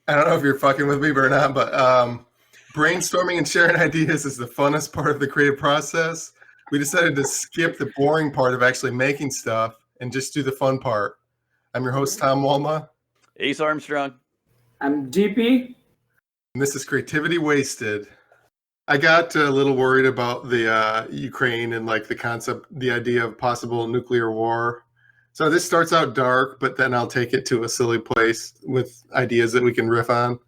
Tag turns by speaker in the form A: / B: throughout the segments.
A: I don't know if you're fucking with me or not, but brainstorming and sharing ideas is the funnest part of the creative process. We decided to skip the boring part of actually making stuff and just do the fun part. I'm your host, Tom Walma,
B: Ace Armstrong.
C: I'm GP.
A: and this is Creativity Wasted. I got a little worried about the Ukraine and like the concept, the idea of possible nuclear war. So this starts out dark, but then I'll take it to a silly place with ideas that we can riff on.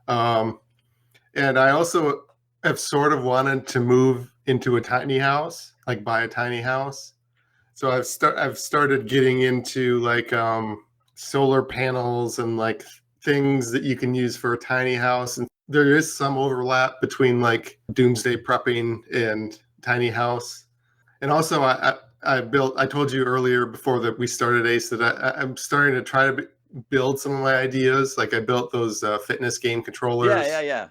A: And I also have sort of wanted to move into a tiny house, like buy a tiny house. So I've started getting into like solar panels and like things that you can use for a tiny house. And there is some overlap between like doomsday prepping and tiny house. And also I told you earlier before that we started Ace that I'm starting to try to build some of my ideas. Like I built those fitness game controllers.
B: Yeah.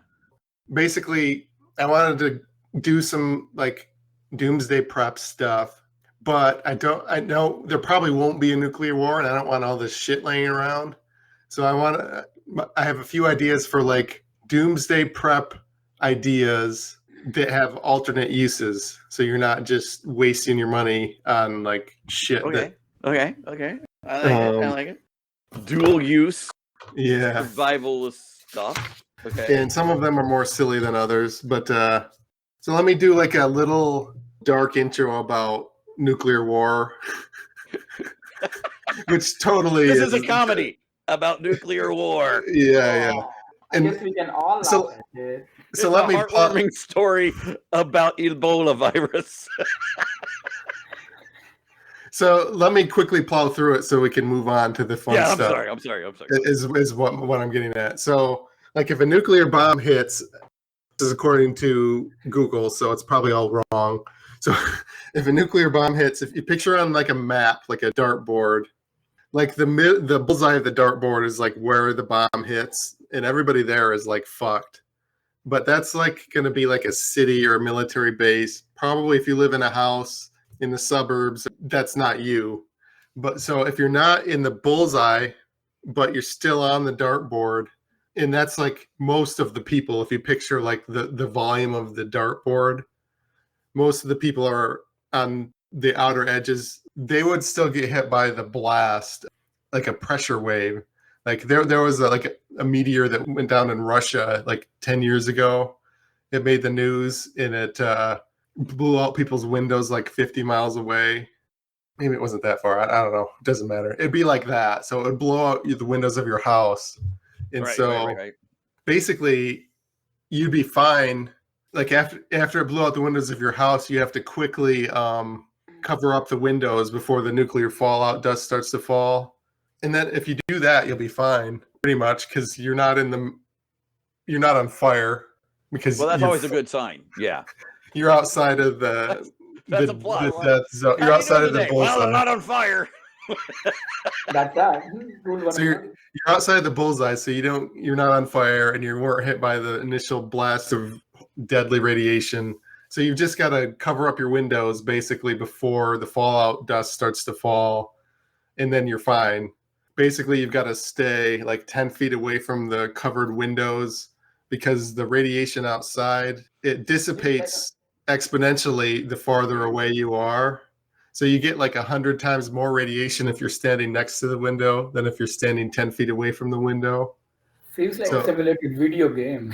A: Basically, I wanted to do some like doomsday prep stuff, but I know there probably won't be a nuclear war and I don't want all this shit laying around. So I have a few ideas for like doomsday prep ideas that have alternate uses. So you're not just wasting your money on like shit.
B: Okay. I like it. Dual use.
A: Yeah.
B: Survivalist stuff. Okay.
A: And some of them are more silly than others. But so let me do like a little dark intro about nuclear war, which totally
B: This is a comedy about nuclear war.
A: Yeah.
C: I guess we can all laugh at it.
A: So let me
B: heartwarming story about Ebola virus.
A: So let me quickly plow through it so we can move on to the fun stuff.
B: I'm sorry.
A: Is what I'm getting at. So like if a nuclear bomb hits, this is according to Google, so it's probably all wrong. So if a nuclear bomb hits, if you picture on like a map, like a dartboard, like the bullseye of the dartboard is like where the bomb hits, and everybody there is like fucked. But that's like going to be like a city or a military base. Probably if you live in a house in the suburbs, that's not you. But so if you're not in the bullseye, but you're still on the dartboard, and that's like most of the people, if you picture like the volume of the dartboard, most of the people are on the outer edges. They would still get hit by the blast, like a pressure wave. Like there was a meteor that went down in Russia like 10 years ago. It made the news and it blew out people's windows like 50 miles away. Maybe it wasn't that far. I don't know. It doesn't matter. It'd be like that. So it would blow out the windows of your house. And right. Basically you'd be fine. Like after it blew out the windows of your house, you have to quickly cover up the windows before the nuclear fallout dust starts to fall. And then if you do that, you'll be fine pretty much because you're not on fire because
B: that's always a good sign. Yeah.
A: You're outside of the
B: that's a plot.
A: The death zone. You're outside of the bullseye.
B: Well, I'm not on fire.
C: That's that.
A: So you're outside the bullseye, so you're not on fire and you weren't hit by the initial blast of deadly radiation. So you've just got to cover up your windows basically before the fallout dust starts to fall, and then you're fine. Basically, you've got to stay like 10 feet away from the covered windows because the radiation outside, it dissipates exponentially the farther away you are. So you get like 100 times more radiation if you're standing next to the window than if you're standing 10 feet away from the window.
C: Feels like a simulated video game.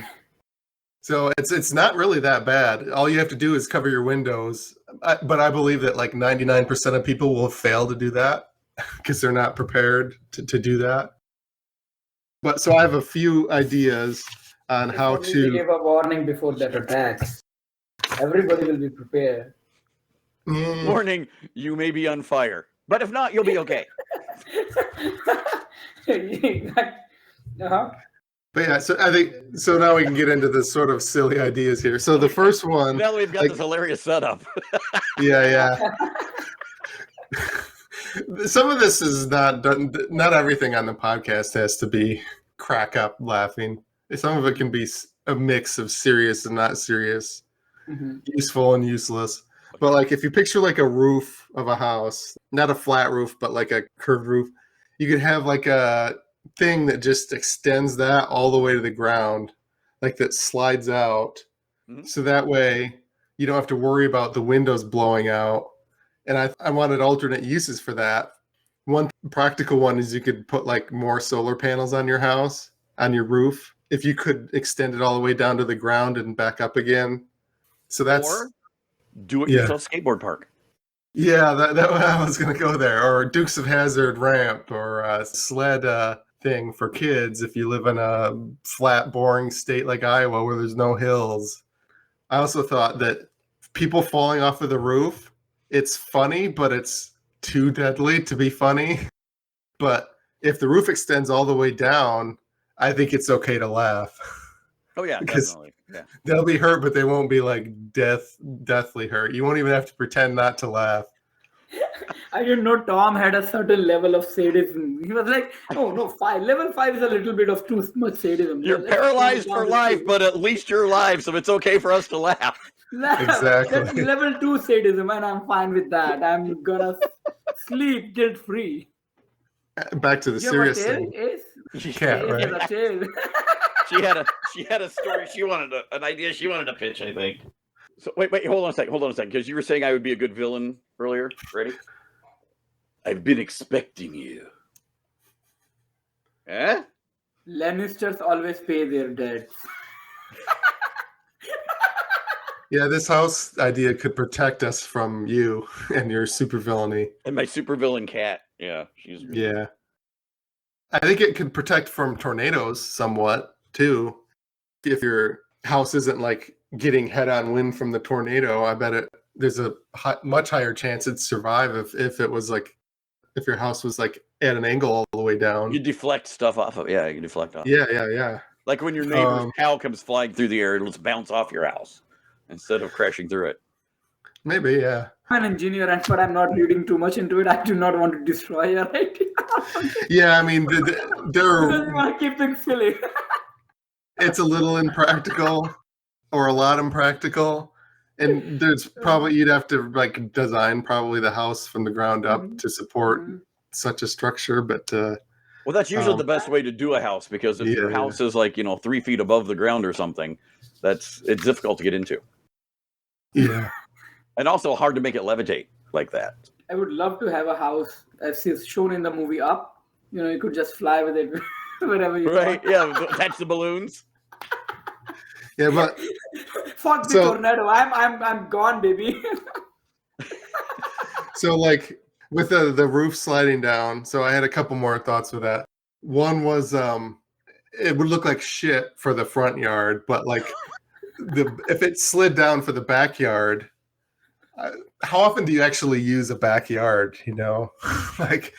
A: So it's not really that bad. All you have to do is cover your windows. But I believe that like 99% of people will fail to do that because they're not prepared to do that. But so I have a few ideas on how to
C: give a warning before that attack. Everybody will be prepared.
B: Warning, you may be on fire. But if not, you'll be okay.
C: Uh-huh.
A: But yeah, so I think so. Now we can get into the sort of silly ideas here. So the first one,
B: now we've got this hilarious setup.
A: Yeah. Some of this is not done. Not everything on the podcast has to be crack up laughing. Some of it can be a mix of serious and not serious, useful and useless. But like if you picture like a roof of a house, not a flat roof, but like a curved roof, you could have like a thing that just extends that all the way to the ground, like that slides out.
B: Mhm.
A: So that way you don't have to worry about the windows blowing out. And I wanted alternate uses for that. One practical one is you could put like more solar panels on your house, on your roof, if you could extend it all the way down to the ground and back up again. So that's
B: Or do it yourself skateboard park.
A: yeah, that I was gonna go there, or Dukes of Hazzard ramp, or a sled thing for kids if you live in a flat, boring state like Iowa where there's no hills. I also thought that people falling off of the roof, it's funny, but it's too deadly to be funny. But if the roof extends all the way down, I think it's okay to laugh.
B: Oh yeah,
A: Because
B: definitely. Yeah.
A: they'll be hurt, but they won't be like deathly hurt. You won't even have to pretend not to laugh.
C: I didn't know Tom had a certain level of sadism. He was like, oh no, level 5 is a little bit of too much sadism.
B: You're
C: Let's
B: paralyzed
C: calm
B: for
C: down
B: life,
C: this
B: but at least you're alive, so it's okay for us to laugh.
A: Exactly.
C: That's level 2 sadism, and I'm fine with that. I'm gonna sleep guilt free.
A: Back to the
C: You have a
A: serious
C: tail,
A: thing.
C: Ace?
A: Cat,
C: Ace
A: right?
C: has a tail.
B: She had a story an idea she wanted to pitch, I think. So wait, hold on a second, because you were saying I would be a good villain earlier. Ready? I've been expecting you. Eh?
C: Lannisters always pay their debts.
A: Yeah, this house idea could protect us from you and your supervillainy.
B: And my supervillain cat. Yeah, she's
A: Yeah. I think it could protect from tornadoes somewhat too. If your house isn't like getting head-on wind from the tornado, I bet there's a much higher chance it'd survive if it was like if your house was like at an angle all the way down.
B: You deflect stuff off of you can deflect off.
A: Yeah.
B: Like when your neighbor's cow comes flying through the air, it'll just bounce off your house instead of crashing through it.
A: Maybe, yeah.
C: I'm an engineer, but I'm not reading too much into it. I do not want to destroy your idea.
A: Yeah, I mean,
C: Because you want to keep things silly.
A: it's a little impractical or a lot impractical. And there's probably, you'd have to like design probably the house from the ground up to support such a structure. But
B: well, that's usually the best way to do a house, because if your house is like 3 feet above the ground or something, it's difficult to get into.
A: Yeah.
B: And also hard to make it levitate like that.
C: I would love to have a house as is shown in the movie Up. You could just fly with it wherever you want.
B: Right? Yeah, attach the balloons.
A: Yeah, but
C: Fuck the tornado. I'm gone, baby.
A: So like with the roof sliding down, so I had a couple more thoughts with that. One was it would look like shit for the front yard, but like if it slid down for the backyard, how often do you actually use a backyard? Like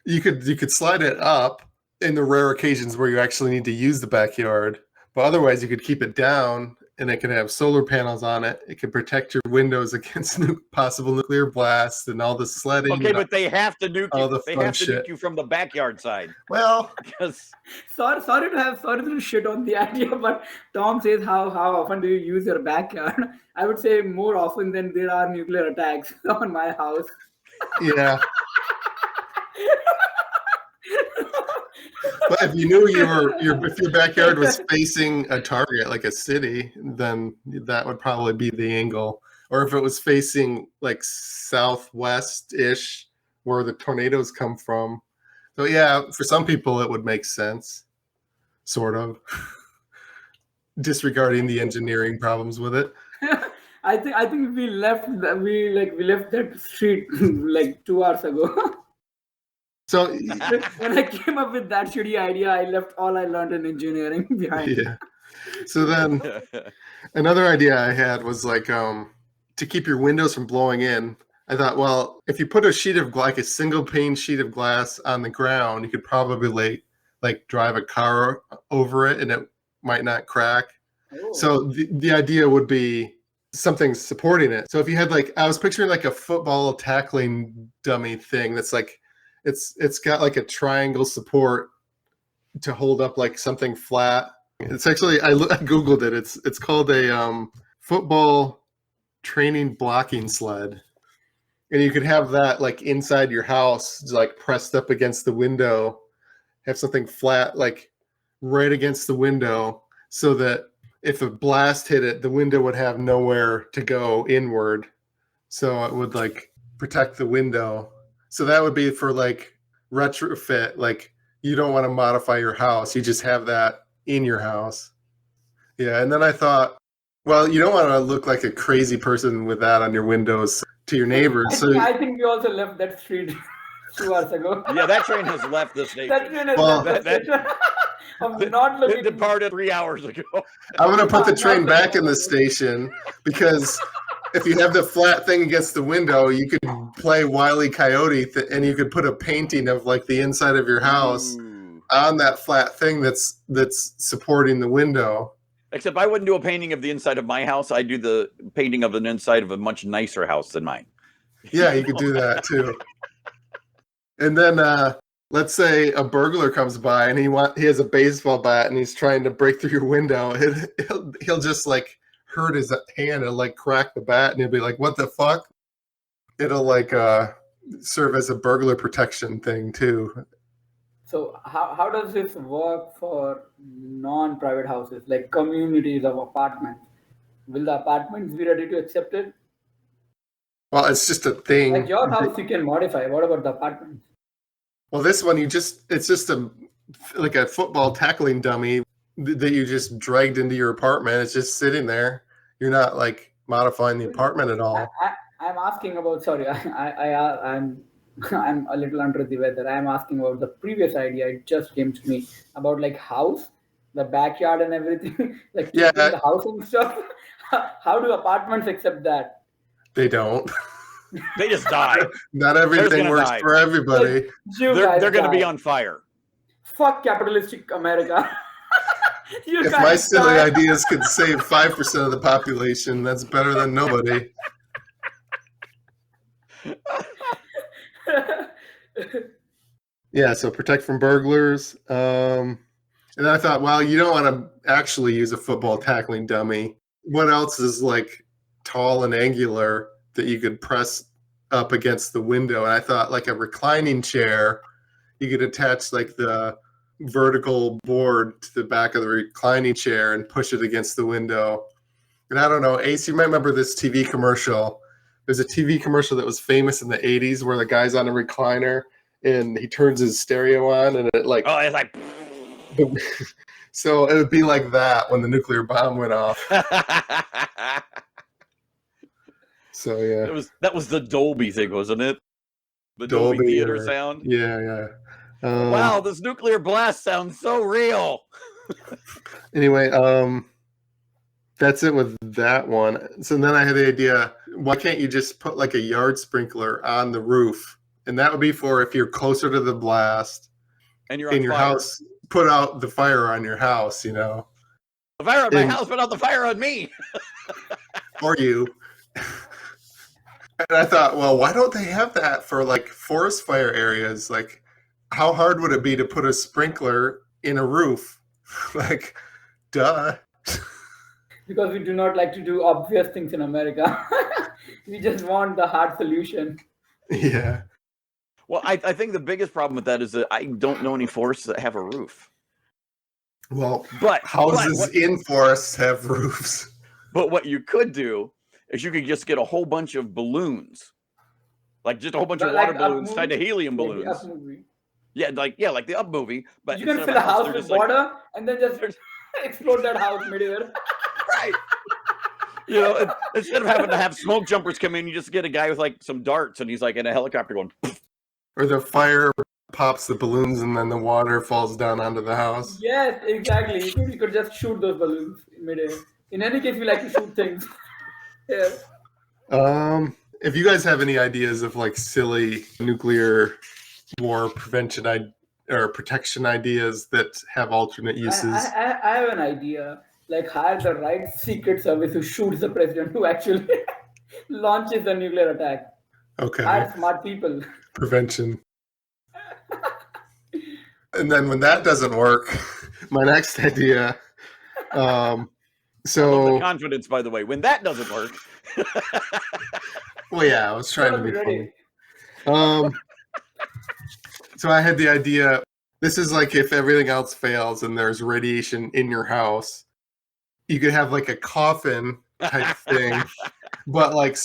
A: you could slide it up in the rare occasions where you actually need to use the backyard, but otherwise you could keep it down and it can have solar panels on it. It can protect your windows against possible nuclear blasts and all the sledding.
B: Okay, but they have to nuke
A: all
B: you.
A: the
B: They
A: fun
B: have to
A: shit.
B: nuke you from the backyard side.
A: Well,
B: Because
C: sorry to shit on the idea, but Tom says how often do you use your backyard? I would say more often than there are nuclear attacks on my house.
A: yeah. But if you knew if your backyard was facing a target like a city, then that would probably be the angle. Or if it was facing like southwest-ish, where the tornadoes come from. So yeah, for some people it would make sense, sort of, disregarding the engineering problems with it.
C: I think we left that street like 2 hours ago.
A: So
C: when I came up with that shitty idea, I left all I learned in engineering behind.
A: yeah. So then another idea I had was like to keep your windows from blowing in. I thought, well, if you put a single pane sheet of glass on the ground, you could probably like drive a car over it and it might not crack. Oh. So the idea would be something supporting it. So if you had I was picturing like a football tackling dummy thing that's like, it's got like a triangle support to hold up like something flat. It's actually, I Googled it. It's called a football training blocking sled. And you could have that like inside your house, like pressed up against the window. have something flat, like right against the window, so that if a blast hit it, the window would have nowhere to go inward. So it would like protect the window. So that would be for like retrofit. Like you don't want to modify your house. You just have that in your house. Yeah. And then I thought, well, you don't want to look like a crazy person with that on your windows to your neighbors. So
C: I think we also left that street 2 hours ago.
B: Yeah, that train has left the station.
C: That train has
A: Well,
C: left the station. I'm not
B: It
C: looking.
B: departed 3 hours ago.
A: I'm going to put the train back in the station because if you have the flat thing against the window, you could play Wile E. Coyote and you could put a painting of like the inside of your house
B: Ooh.
A: on that flat thing that's supporting the window.
B: Except I wouldn't do a painting of the inside of my house. I do the painting of an inside of a much nicer house than mine.
A: Yeah, you could do that too. And then let's say a burglar comes by and he has a baseball bat and he's trying to break through your window. He'll just like hurt his hand and like crack the bat and he'll be like, "What the fuck?" It'll like serve as a burglar protection thing too.
C: So how does this work for non-private houses, like communities of apartments? Will the apartments be ready to accept it?
A: Well, it's just a thing.
C: Like your house, you can modify. What about the apartments?
A: Well, this one it's just like a football tackling dummy that you just dragged into your apartment. It's just sitting there. You're not like modifying the apartment at all.
C: I'm asking about. Sorry, I'm a little under the weather. I'm asking about the previous idea. It just came to me about like house, the backyard and everything, like
A: Yeah.
C: keeping the house and stuff. How do apartments accept that?
A: They don't.
B: They just die.
A: Not everything
B: gonna
A: works
B: die.
A: for everybody.
C: You guys
B: They're going to be
C: die.
B: on fire.
C: Fuck capitalistic America. You
A: If
C: guys
A: my silly
C: die.
A: ideas could save 5% of the population, that's better than nobody. Yeah, so protect from burglars. And then I thought, well, you don't want to actually use a football tackling dummy. What else is like tall and angular that you could press up against the window? And I thought like a reclining chair, you could attach like the vertical board to the back of the reclining chair and push it against the window. And I don't know, Ace, you might remember this TV commercial. There's a TV commercial that was famous in the 80s where the guy's on a recliner and he turns his stereo on and it like...
B: Oh, it's like...
A: So it would be like that when the nuclear bomb went off. So yeah.
B: That was the Dolby thing, wasn't it? The
A: Dolby
B: Dolby theater
A: or-
B: sound.
A: Yeah.
B: Wow, this nuclear blast sounds so real.
A: Anyway, that's it with that one. So then I had the idea, why can't you just put like a yard sprinkler on the roof? And that would be for if you're closer to the blast
B: And you're on
A: in your
B: fire.
A: house, put out the fire on your house, you know,
B: The fire on my
A: And-
B: house, but not the fire on me.
A: or you. And I thought, well, why don't they have that for like forest fire areas? Like, how hard would it be to put a sprinkler in a roof? Like, duh.
C: Because we do not like to do obvious things in America. We just want the hard solution.
A: Yeah.
B: Well, I think the biggest problem with that is that I don't know any forests that have a roof.
A: Well,
B: But
A: houses in forests have roofs.
B: But what you could do is you could just get a whole bunch of balloons, like just a whole bunch of
C: Like
B: water
C: Up
B: balloons tied to
C: movie?
B: helium
C: Like the
B: balloons.
C: Up movie.
B: Like the Up movie. But
C: You can
B: instead
C: fill
B: of
C: a house
B: they're
C: with
B: just like-
C: water and then just explode that house midair.
B: right? You know, instead of having to have smoke jumpers come in, you just get a guy with like some darts, and he's like in a helicopter going.
A: Or the fire pops the balloons and then the water falls down onto the house.
C: Yes, exactly. You could just shoot those balloons midair. In any case, we like to shoot things. Yes.
A: If you guys have any ideas of like silly nuclear war prevention or protection ideas that have alternate uses,
C: I have an idea. Like hire the right secret service who shoots the president who actually launches the nuclear attack.
A: okay,
C: Hire smart people.
A: prevention. And then when that doesn't work, my next idea.
B: The
A: So,
B: confidence, by the way, when that doesn't work.
A: well, yeah, I was trying to
C: Gotta
A: be
C: be
A: funny.
C: ready.
A: So I had the idea, This is like if everything else fails and there's radiation in your house, you could have like a coffin type thing, but like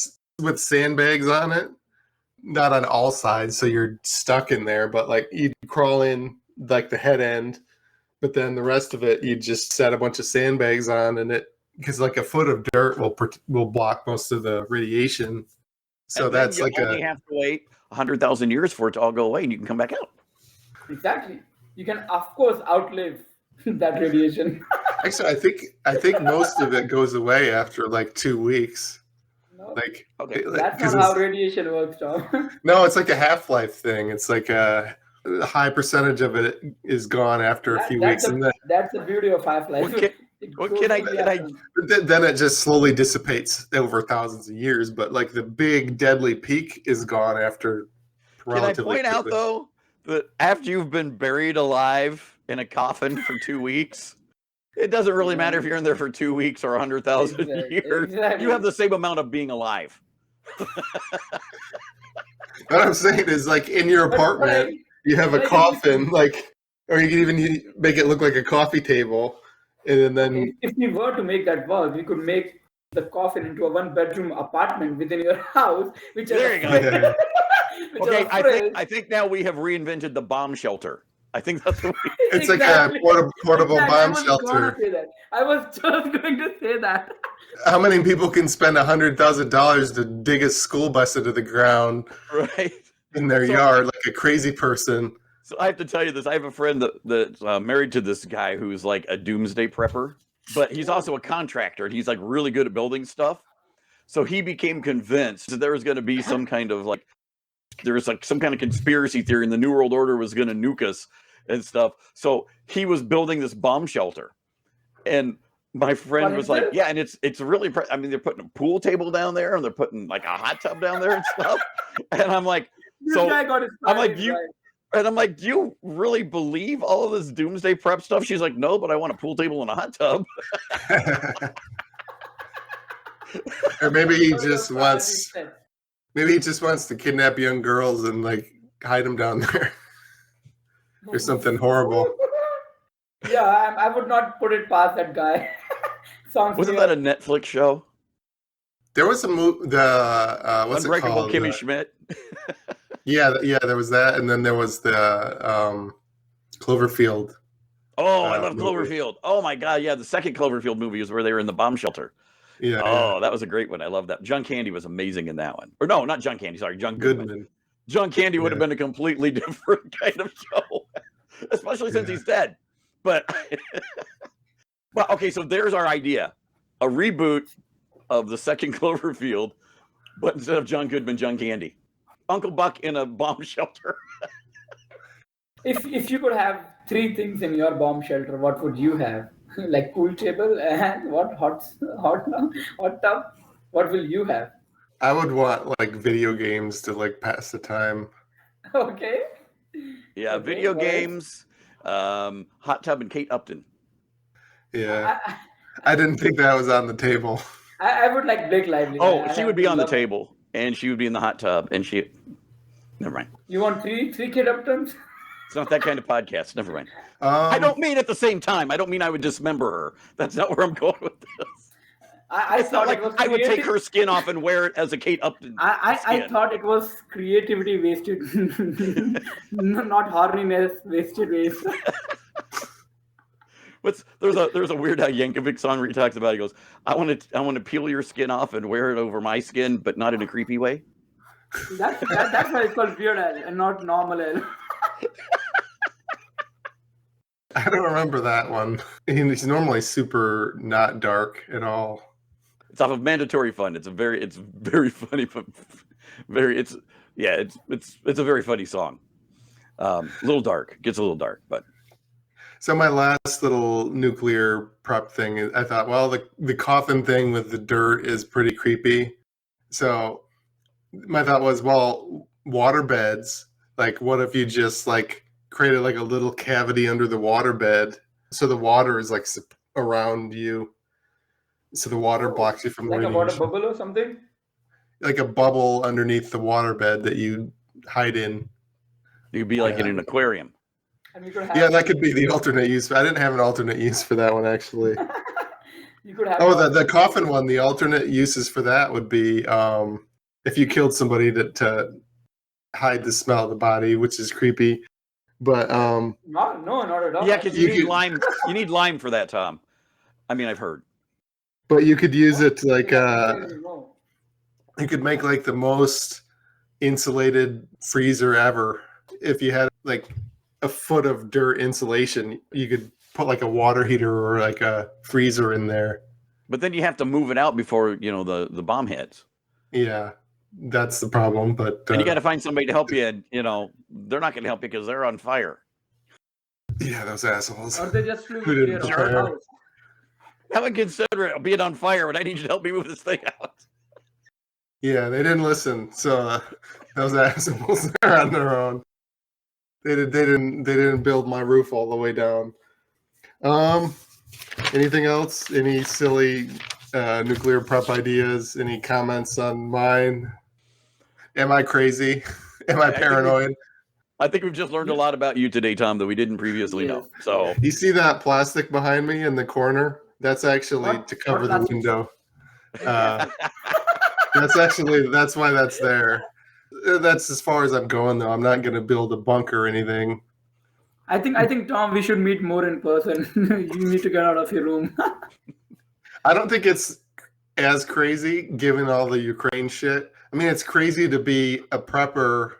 A: with sandbags on it, not on all sides, so you're stuck in there. But like you'd crawl in like the head end, but then the rest of it you just set a bunch of sandbags on, and it because like a foot of dirt will block most of the radiation. So
B: And then
A: that's
B: you
A: like
B: only have to wait 100,000 years for it to all go away, and you can come back out.
C: Exactly. You can, of course, outlive that radiation.
A: Actually, I think most of it goes away after like 2 weeks.
C: No,
A: Like
B: Okay.
C: that's
A: 'cause
C: not how
A: it's-
C: radiation works, Tom.
A: no, it's like a half-life thing. It's like a high percentage of it is gone after a few weeks, and
C: That's the beauty of half-life.
A: then it just slowly dissipates over thousands of years. But like the big deadly peak is gone after.
B: Can I point out
A: quickly.
B: though that after you've been buried alive in a coffin for 2 weeks, it doesn't really matter if you're in there for 2 weeks or 100,000 years.
C: Exactly.
B: You have the same amount of being alive.
A: What I'm saying is, like in your apartment, you have a coffin, like, or you can even make it look like a coffee table, and then
C: If we were to make that work, we could make the coffin into a one-bedroom apartment within your house, which
B: There you go.
A: Yeah.
B: Okay, I think now we have reinvented the bomb shelter. I think that's what we,
A: it's like a portable bomb
C: I
A: shelter.
C: was going to say that. I was just going to say that.
A: How many people can spend $100,000 to dig a school bus into the ground
B: right.
A: in their yard like a crazy person?
B: So I have to tell you this. I have a friend that's married to this guy who's like a doomsday prepper, but he's also a contractor, and he's like really good at building stuff. So he became convinced that there was going to be some kind of like, there was like some kind of conspiracy theory, and the New World Order was going to nuke us and stuff. So he was building this bomb shelter, and my friend was like, "Yeah," and it's really. I mean, they're putting a pool table down there, and they're putting like a hot tub down there and stuff. And I'm like,
C: This guy got his
B: I'm like,
C: priorities right.
B: and I'm like, do you really believe all of this doomsday prep stuff? She's like, no, but I want a pool table and a hot tub.
A: Or maybe he just wants to kidnap young girls and like hide them down there or something horrible.
C: Yeah, I would not put it past that guy.
B: Wasn't that a Netflix show?
A: There was a movie, what's it
B: Unbreakable
A: called?
B: Kimmy Schmidt.
A: Yeah, there was that, and then there was the Cloverfield.
B: Oh, I love
A: movie.
B: Cloverfield. Oh my God, yeah, the second Cloverfield movie is where they were in the bomb shelter.
A: Yeah.
B: Oh, that was a great one. I love that. John Candy was amazing in that one. Or no, not John Candy. Sorry, John Goodman. John Candy would have been a completely different kind of show, especially since he's dead. But well, okay, so there's our idea: a reboot of the second Cloverfield, but instead of John Goodman, John Candy, Uncle Buck in a bomb shelter.
C: If you could have 3 things in your bomb shelter, what would you have? Like pool table and what hot tub? What will you have?
A: I would want like video games to like pass the time.
C: Okay.
B: Yeah,
C: Okay,
B: video
C: what else?
B: games, hot tub, and Kate Upton.
A: Yeah. I didn't think that was on the table.
C: I would like Blake Lively.
B: Oh, she would be on the table, and she would be in the hot tub, and she. Never mind.
C: You want three Kate Uptons?
B: It's not that kind of podcast. Never mind. I don't mean at the same time. I don't mean I would dismember her. That's not where I'm going with this.
C: I
B: It's not
C: thought
B: like
C: it was
B: I would take
C: creative.
B: her skin off and wear it as a Kate Upton.
C: I
B: skin.
C: thought it was creativity wasted, not horniness wasted waste.
B: There's a Weird Al Yankovic song where he talks about it. He goes, I want to peel your skin off and wear it over my skin, but not in a creepy way.
C: That's why it's called Weird Al and not Normal Al.
A: I don't remember that one. He's normally super not dark at all.
B: It's off of Mandatory Fun. It's very funny, but it's a very funny song. A little dark, gets a little dark, but
A: So my last little nuclear prep thing, I thought, well, the coffin thing with the dirt is pretty creepy. So my thought was, well, water beds, like what if you just like created like a little cavity under the waterbed so the water is like around you, so the water blocks you from
C: Like a water bubble or something?
A: like a bubble underneath the waterbed that you hide in.
B: you'd be like in an aquarium.
C: And we could have
A: Yeah, that could be the alternate use. I didn't have an alternate use for that one, actually.
C: You could have.
A: Oh, the coffin one, the alternate uses for that would be if you killed somebody to hide the smell of the body, which is creepy. But
C: No, not at all.
B: Yeah, because
A: You
B: you need
A: could-
B: lime. You need lime for that, Tom. I mean, I've heard.
A: but you could use it like
C: No.
A: you could make like the most insulated freezer ever. If you had like a foot of dirt insulation, you could put like a water heater or like a freezer in there.
B: But then you have to move it out before the bomb hits,
A: Yeah, that's the problem. But
B: and you got to find somebody to help you. And they're not going to help you because they're on fire.
A: yeah, those assholes.
C: Or they just flew
A: Who
C: with
A: didn't
C: their
A: care?
C: house.
B: How inconsiderate being on fire when I need you to help me move this thing out.
A: Yeah, they didn't listen. So those assholes are on their own. They didn't build my roof all the way down. Anything else? Any silly nuclear prep ideas? Any comments on mine? Am I crazy? Am I paranoid?
B: I think we've just learned a lot about you today, Tom, that we didn't previously know. So
A: You see that plastic behind me in the corner? That's actually
C: What?
A: to cover
C: What
A: the
C: plastic?
A: window. That's why that's there. That's as far as I'm going, though. I'm not going to build a bunker or anything.
C: I think Tom, we should meet more in person. You need to get out of your room.
A: I don't think it's as crazy given all the Ukraine shit. I mean, it's crazy to be a prepper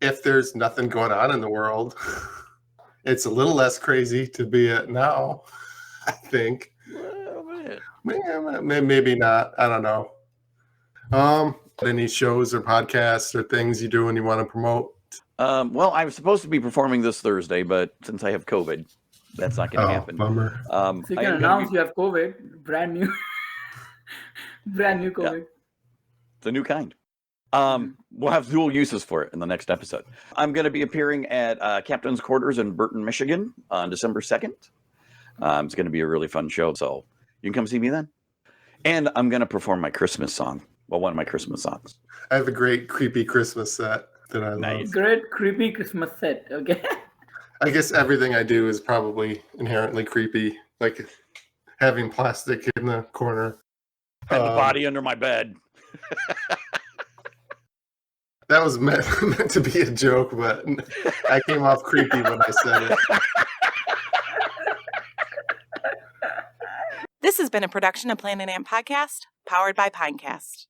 A: if there's nothing going on in the world. It's a little less crazy to be it now, I think. Maybe not. I don't know. Any shows or podcasts or things you do and you want to promote?
B: well, I was supposed to be performing this Thursday, but since I have COVID, that's not going to happen.
A: Bummer.
C: So you
B: I
C: can
B: am gonna
C: announce
B: be
C: you have COVID, brand new, brand new COVID.
B: the new kind. We'll have dual uses for it in the next episode. I'm going to be appearing at Captain's Quarters in Burton, Michigan on December 2nd. It's going to be a really fun show, so you can come see me then. And I'm going to perform my Christmas song. Well, one of my Christmas songs.
A: I have a great creepy Christmas set that I
B: Nice.
A: love.
C: Great creepy Christmas set. Okay.
A: I guess everything I do is probably inherently creepy, like having plastic in the corner.
B: I have a body under my bed.
A: That was meant to be a joke, but I came off creepy when I said it.
D: This has been a production of Planet Ant Podcast, powered by Pinecast.